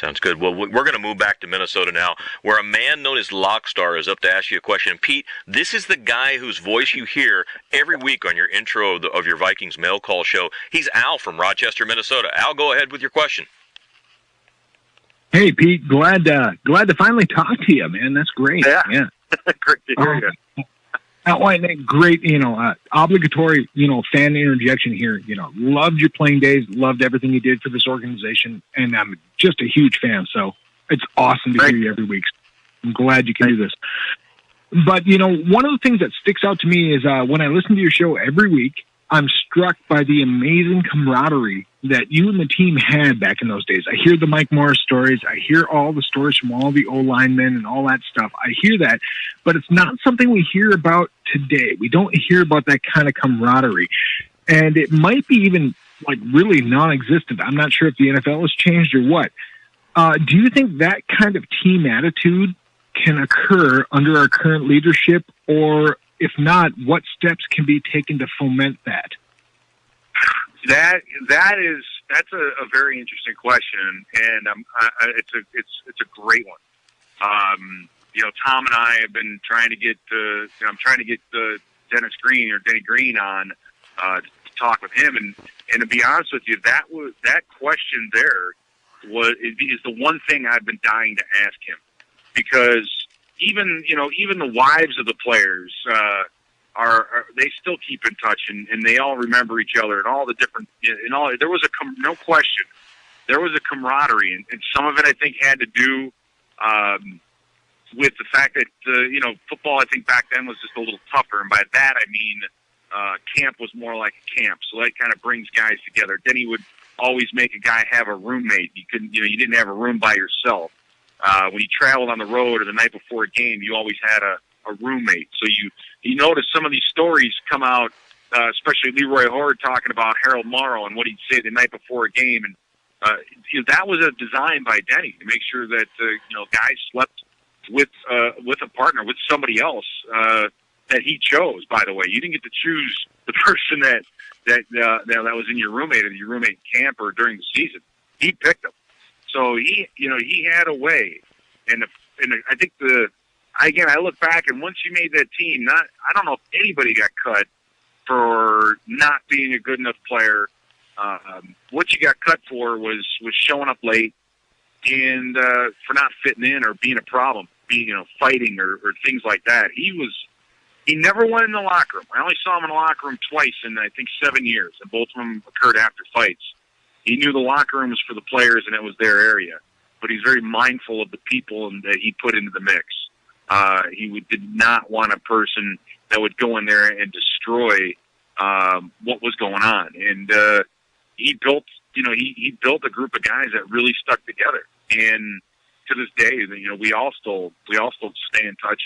Sounds good. Well, we're going to move back to Minnesota now, where a man known as Lockstar is up to ask you a question. Pete, this is the guy whose voice you hear every week on your intro of your Vikings mail call show. He's Al from Rochester, Minnesota. Al, go ahead with your question. Hey, Pete, glad to finally talk to you, man. That's great. Yeah. Great to hear you. Great, obligatory, fan interjection here. Loved your playing days, loved everything you did for this organization, and I'm just a huge fan. So it's awesome to hear you every week. I'm glad you can do this. But, one of the things that sticks out to me is when I listen to your show every week, I'm struck by the amazing camaraderie that you and the team had back in those days. I hear the Mike Morris stories. I hear all the stories from all the O-linemen and all that stuff. I hear that, but it's not something we hear about today. We don't hear about that kind of camaraderie. And it might be even really non-existent. I'm not sure if the NFL has changed or what. Do you think that kind of team attitude can occur under our current leadership, or if not, what steps can be taken to foment that? That's a very interesting question, and it's a great one. Tom and I have been trying to get Dennis Green or Denny Green on to talk with him, and to be honest with you, that question there is the one thing I've been dying to ask him, because even the wives of the players are they still keep in touch, and they all remember each other, and all the different, there was no question, there was a camaraderie, and some of it I think had to do with the fact that football I think back then was just a little tougher, and by that I mean camp was more like a camp, so that kind of brings guys together. Denny would always make a guy have a roommate. You didn't have a room by yourself. When you traveled on the road or the night before a game, you always had a roommate. So you notice some of these stories come out, especially Leroy Horde talking about Harold Morrow and what he'd say the night before a game. And that was a design by Denny to make sure that guys slept with a partner, with somebody else that he chose. By the way, you didn't get to choose the person that was in your roommate camp or during the season. He picked them. So he had a way, and I think I look back, and once you made that team, I don't know if anybody got cut for not being a good enough player. What you got cut for was showing up late and for not fitting in or being a problem, fighting or things like that. He never went in the locker room. I only saw him in the locker room twice in I think 7 years, and both of them occurred after fights. He knew the locker room was for the players and it was their area, but he's very mindful of the people that he put into the mix. He did not want a person that would go in there and destroy what was going on. And he built a group of guys that really stuck together. And to this day, we all still stay in touch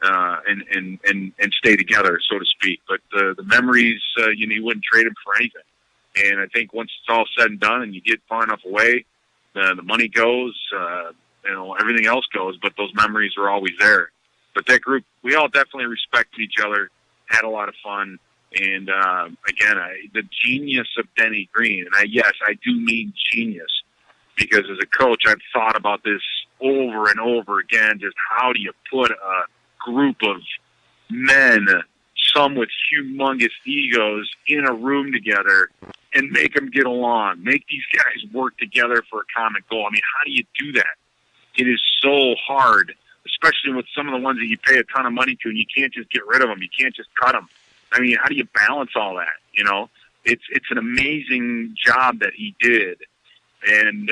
and stay together, so to speak. But the memories, you wouldn't trade them for anything. And I think once it's all said and done and you get far enough away, the money goes, everything else goes, but those memories are always there. But that group, we all definitely respected each other, had a lot of fun, and the genius of Denny Green, and I do mean genius, because as a coach, I've thought about this over and over again, just how do you put a group of men, some with humongous egos, in a room together and make them get along, make these guys work together for a common goal. I mean, how do you do that? It is so hard, especially with some of the ones that you pay a ton of money to, and you can't just get rid of them. You can't just cut them. I mean, how do you balance all that? It's an amazing job that he did, and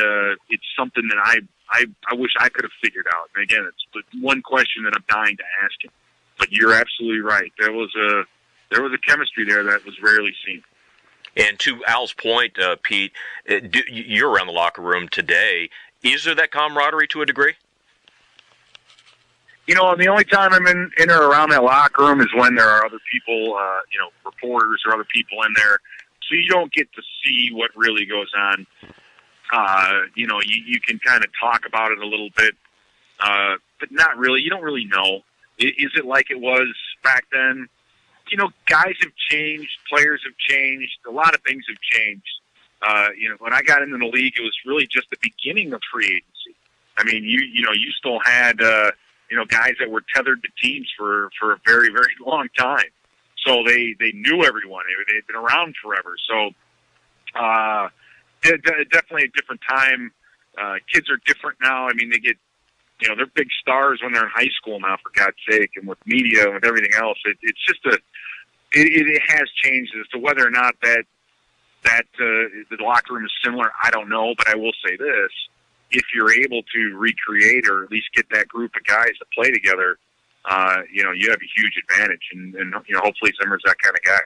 it's something that I wish I could have figured out. And again, it's the one question that I'm dying to ask him. But you're absolutely right. There was a chemistry there that was rarely seen. And to Al's point, Pete, you're around the locker room today. Is there that camaraderie to a degree? The only time I'm in or around that locker room is when there are other people, reporters or other people in there. So you don't get to see what really goes on. You can kind of talk about it a little bit, but not really. You don't really know. Is it like it was back then? Guys have changed, players have changed, a lot of things have changed. When I got into the league, it was really just the beginning of free agency. I mean, you still had, guys that were tethered to teams for a very, very long time. So they knew everyone. They'd been around forever. So, definitely a different time. Kids are different now. I mean, they get, they're big stars when they're in high school now, for God's sake, and with media and with everything else. It's just it has changed. As to whether or not that the locker room is similar, I don't know, but I will say this: if you're able to recreate or at least get that group of guys to play together, you have a huge advantage, and hopefully Zimmer's that kind of guy.